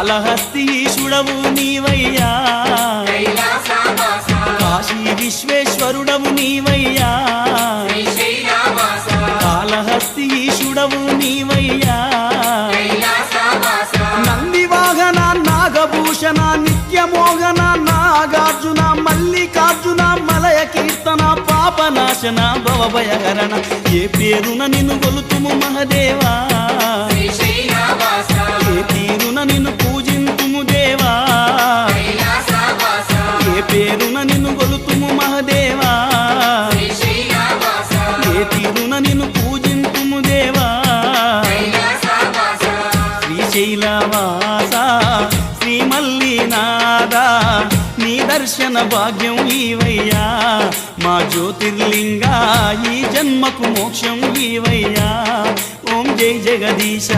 కాళహస్తీశుడవు నీవయ్యా, కాశీ విశ్వేశ్వరుడవు నీవయ్యా, కాళహస్తీశుడవు నీవయ్యా, నందివాహన నాగభూషణ నిత్యమోహన నాగార్జున మల్లికార్జున మలయ కీర్తన పాపనాశన భవభయహరణ ఏ పేరున నిన్ను గొలుతుము మహదేవా, ఏ తీరున నిన్ను పూజింతుము దేవా, ఏ పేరున నిన్ను గొలుతుము మహదేవా, ఏ తీరున నిన్ను పూజింతుము దేవా. శ్రీశైలవాస శ్రీ మల్లినాథ నీ దర్శన భాగ్యం ఈవయ్యా, మా జ్యోతిర్లింగా ఈ జన్మకు మోక్షం ఈవయ్యా. ఓం జై జగదీశ.